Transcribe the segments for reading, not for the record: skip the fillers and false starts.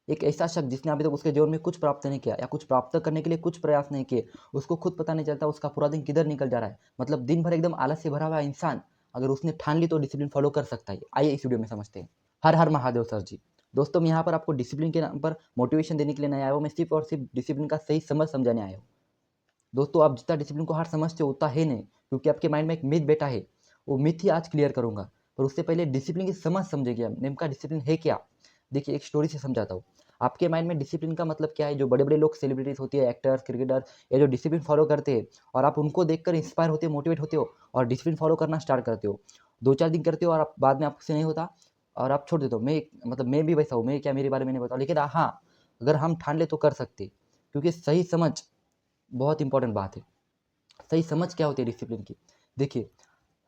एक ऐसा शख्स जिसने अभी तक उसके जीवन में कुछ प्राप्त नहीं किया या कुछ प्राप्त करने के लिए कुछ प्रयास नहीं किए, उसको खुद पता नहीं चलता उसका पूरा दिन किधर निकल जा रहा है। मतलब दिन भर एकदम आलस से भरा हुआ इंसान अगर उसने ठान ली तो डिसिप्लिन फॉलो कर सकता है। आइए इस वीडियो में समझते हैं। हर हर महादेव सर जी। दोस्तों मैं यहाँ पर आपको डिसिप्लिन के नाम पर मोटिवेशन देने के लिए नहीं आया हूँ, मैं सिर्फ और सिर्फ डिसिप्लिन का सही समझ समझाने आया हूँ। दोस्तों आप जितना डिसिप्लिन को हार समझते हो उतना है नहीं, क्योंकि आपके माइंड में एक मिथ बैठा है। वो मिथ ही आज क्लियर करूंगा, पर उससे पहले डिसिप्लिन की समझ समझेगी आप, नेम का डिसिप्लिन है क्या। देखिए एक स्टोरी से समझाता हूँ। आपके माइंड में डिसिप्लिन का मतलब क्या है। जो बड़े बड़े लोग सेलिब्रिटीज होती है, एक्टर्स, क्रिकेटर, ये जो डिसिप्लिन फॉलो करते हैं और आप उनको देखकर इंस्पायर होते हो, मोटिवेट होते हो और डिसिप्लिन फॉलो करना स्टार्ट करते हो। 2-4 दिन करते हो और आप बाद में आपसे नहीं होता और आप छोड़ देते हो। मैं भी वैसा हूँ। मैं क्या, मेरे बारे में नहीं बताऊँ, लेकिन हाँ अगर हम ठान ले तो कर सकते, क्योंकि सही समझ बहुत इंपॉर्टेंट बात है। सही समझ क्या होती है डिसिप्लिन की। देखिए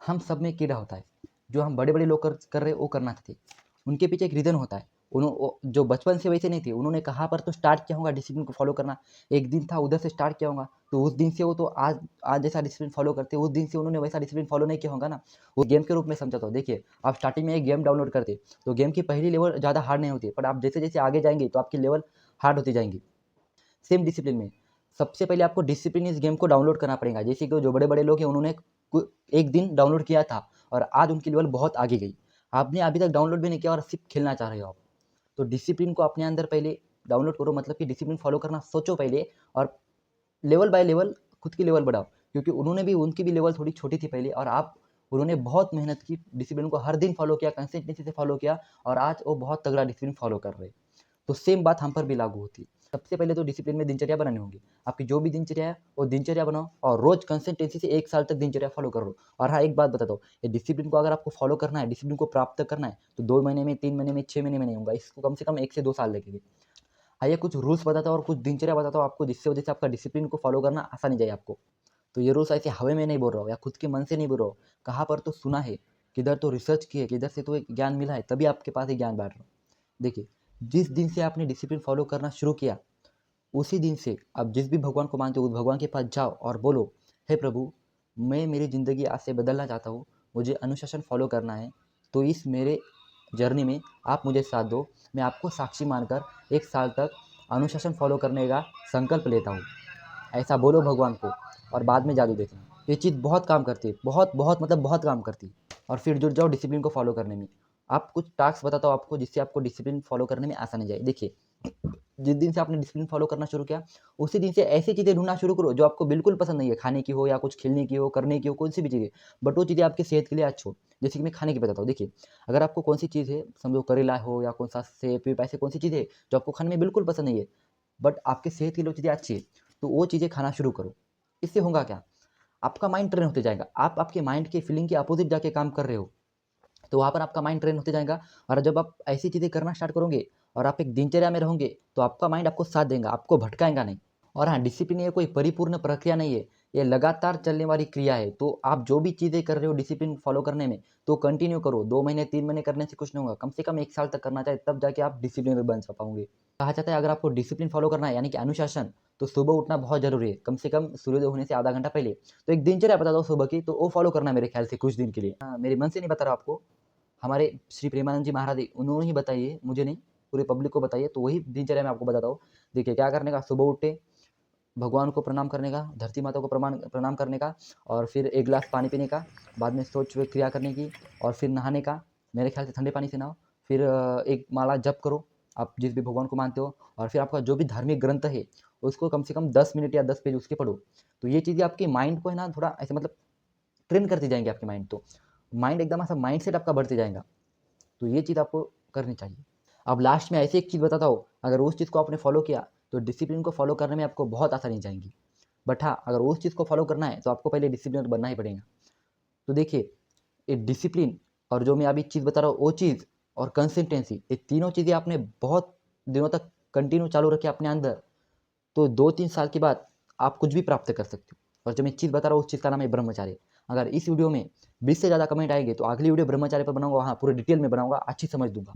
हम सब में कीड़ा होता है। जो हम बड़े बड़े लोग कर रहे हैं वो करना चाहते, उनके पीछे एक रीज़न होता है। जो बचपन से वैसे नहीं थे, उन्होंने कहाँ पर तो स्टार्ट किया होगा डिसिप्लिन को फॉलो करना। एक दिन था उधर से स्टार्ट किया होगा, तो उस दिन से वो तो आज आज जैसा डिसिप्लिन फॉलो करते, उस दिन से उन्होंने वैसा डिसिप्लिन फॉलो नहीं किया होगा ना। वो गेम के रूप में समझाता हूँ। देखिए आप स्टार्टिंग में एक गेम डाउनलोड करते, तो गेम की पहली लेवल ज़्यादा हार्ड नहीं होती, पर आप जैसे जैसे आगे जाएंगे तो आपकी लेवल हार्ड होती जाएंगी। सेम डिसिप्लिन में सबसे पहले आपको डिसिप्लिन इस गेम को डाउनलोड करना पड़ेगा। जैसे कि जो बड़े बड़े लोग हैं उन्होंने एक दिन डाउनलोड किया था और आज उनकी लेवल बहुत आगे गई। आपने अभी तक डाउनलोड भी नहीं किया और सिर्फ खेलना चाह रहे हो आप, तो डिसिप्लिन को अपने अंदर पहले डाउनलोड करो। मतलब कि डिसिप्लिन फॉलो करना सोचो पहले और लेवल बाय लेवल खुद की लेवल बढ़ाओ, क्योंकि उन्होंने भी, उनकी भी लेवल थोड़ी छोटी थी पहले और आप, उन्होंने बहुत मेहनत की, डिसिप्लिन को हर दिन फॉलो किया, कंसिस्टेंसी से फॉलो किया और आज वो बहुत तगड़ा डिसिप्लिन फॉलो कर रहे हैं। तो सेम बात हम पर भी लागू होती है। सबसे पहले तो डिसिप्लिन में दिनचर्या बनानी होगी। आपकी जो भी दिनचर्या है वो दिनचर्या बनाओ और रोज कंसिस्टेंसी से 1 साल तक दिनचर्या फॉलो करो। और हाँ एक बात बताता हूँ, ये डिसिप्लिन को अगर आपको फॉलो करना है, डिसिप्लिन को प्राप्त करना है, तो 2 महीने में, 3 महीने में, 6 महीने में नहीं होगा। इसको कम से कम 1 से 2 साल लगेंगे। आइए कुछ रूल्स बताता हूँ और कुछ दिनचर्या बताता हूँ आपको, जिससे वजह से आपका डिसिप्लिन को फॉलो करना आसानी जाए आपको। तो ये रूल्स ऐसे हवा में नहीं बोल रहा हूँ या खुद के मन से नहीं बोल रहा हूँ, कहाँ पर तो सुना है, किधर तो रिसर्च की है, किधर से तो एक ज्ञान मिला है, तभी आपके पास ये ज्ञान बांट रहा हूँ। देखिए जिस दिन से आपने डिसिप्लिन फॉलो करना शुरू किया, उसी दिन से आप जिस भी भगवान को मानते हो उस भगवान के पास जाओ और बोलो, हे प्रभु, मैं मेरी ज़िंदगी आज से बदलना चाहता हूँ, मुझे अनुशासन फॉलो करना है, तो इस मेरे जर्नी में आप मुझे साथ दो। मैं आपको साक्षी मानकर 1 साल तक अनुशासन फॉलो करने का संकल्प लेता हूँ। ऐसा बोलो भगवान को और बाद में जादू देखना। ये चीज़ बहुत काम करती है, बहुत बहुत मतलब बहुत काम करती है। और फिर जुट जाओ डिसिप्लिन को फॉलो करने में। आप कुछ टास्क बताता हूँ आपको, जिससे आपको डिसिप्लिन फॉलो करने में आसानी जाए। देखिए जिस दिन से आपने डिसिप्लिन फॉलो करना शुरू किया, उसी दिन से ऐसी चीज़ें ढूंढना शुरू करो जो आपको बिल्कुल पसंद नहीं है, खाने की हो या कुछ खेलने की हो, करने की हो, कौन सी भी चीज़ें, बट वो चीज़ें आपकी सेहत के लिए अच्छी हो। जैसे कि मैं खाने की बताता हूँ। देखिए अगर आपको कौन सी चीज़ है, समझो करेला हो या कौन सा सेब वेब, ऐसे कौन सी चीज़ है जो आपको खाने में बिल्कुल पसंद नहीं है, बट आपके सेहत के लिए चीज़ें अच्छी है, तो वो चीज़ें खाना शुरू करो। इससे होगा क्या, आपका माइंड ट्रेन होते जाएगा। आप आपके माइंड के फीलिंग के अपोजिट जाके काम कर रहे हो, तो वहाँ पर आपका माइंड ट्रेन होते जाएगा। और जब आप ऐसी चीज़ें करना स्टार्ट करोगे और आप एक दिनचर्या में रहोगे, तो आपका माइंड आपको साथ देगा, आपको भटकाएगा नहीं। और हाँ डिसिप्लिन ये कोई परिपूर्ण प्रक्रिया नहीं है, ये लगातार चलने वाली क्रिया है। तो आप जो भी चीज़ें कर रहे हो डिसिप्लिन फॉलो करने में, तो कंटिन्यू करो। 2 महीने 3 महीने करने से कुछ नहीं होगा, कम से कम 1 साल तक करना चाहिए, तब जाके आप डिसिप्लिन में बन पाओगे। कहा जाता है अगर आपको डिसिप्लिन फॉलो करना है यानी कि अनुशासन, तो सुबह उठना बहुत जरूरी है, कम से कम सूर्योदय होने से आधा घंटा पहले। तो एक दिनचर्या बता दो सुबह की, तो वो फॉलो करना मेरे ख्याल से कुछ दिन के लिए। हाँ, मेरे मन से नहीं बता रहा आपको, हमारे श्री प्रेमानंद जी महाराज उन्होंने ही बताई है, मुझे नहीं, पूरे पब्लिक को बताइए। तो वही दिनचर्या मैं आपको बताता हूँ। देखिए क्या करने का, सुबह उठे भगवान को प्रणाम करने का, धरती माता को प्रणाम करने का, और फिर 1 गिलास पानी पीने का, बाद में शौच क्रिया करने की, और फिर नहाने का। मेरे ख्याल से ठंडे पानी से नहाओ। फिर एक माला जप करो, आप जिस भी भगवान को मानते हो, और फिर आपका जो भी धार्मिक ग्रंथ है उसको कम से कम 10 मिनट या 10 पेज उसके पढ़ो। तो ये चीज़ें आपके माइंड को है ना थोड़ा ऐसे मतलब ट्रेन करती जाएंगे आपके माइंड, तो माइंड एकदम ऐसा माइंड सेट आपका बढ़ते जाएगा। तो ये चीज़ आपको करनी चाहिए। अब लास्ट में ऐसी एक चीज़ बताता हूँ, अगर उस चीज़ को आपने फॉलो किया तो डिसिप्लिन को फॉलो करने में आपको बहुत आसानी जाएगी। बट हाँ अगर उस चीज़ को फॉलो करना है तो आपको पहले डिसिप्लिन बनना ही पड़ेगा। तो देखिए ये डिसिप्लिन और जो मैं अभी चीज़ बता रहा हूँ वो चीज़ और कंसिस्टेंसी, ये तीनों चीज़ें आपने बहुत दिनों तक कंटिन्यू चालू रखी अपने अंदर, तो 2-3 साल के बाद आप कुछ भी प्राप्त कर सकते हो। और जो मैं चीज़ बता रहा हूँ उस चीज़ का नाम है ब्रह्मचार्य। अगर इस वीडियो में 20 से ज़्यादा कमेंट आएंगे तो अगली वीडियो ब्रह्मचार्य पर बनाऊंगा, वहाँ पूरे डिटेल में बनाऊंगा, अच्छी समझ दूंगा।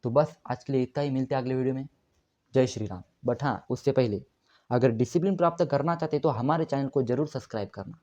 तो बस आज के लिए इतना ही, मिलते हैं अगले वीडियो में। जय श्री राम। बट हाँ उससे पहले अगर डिसिप्लिन प्राप्त करना चाहते तो हमारे चैनल को जरूर सब्सक्राइब करना।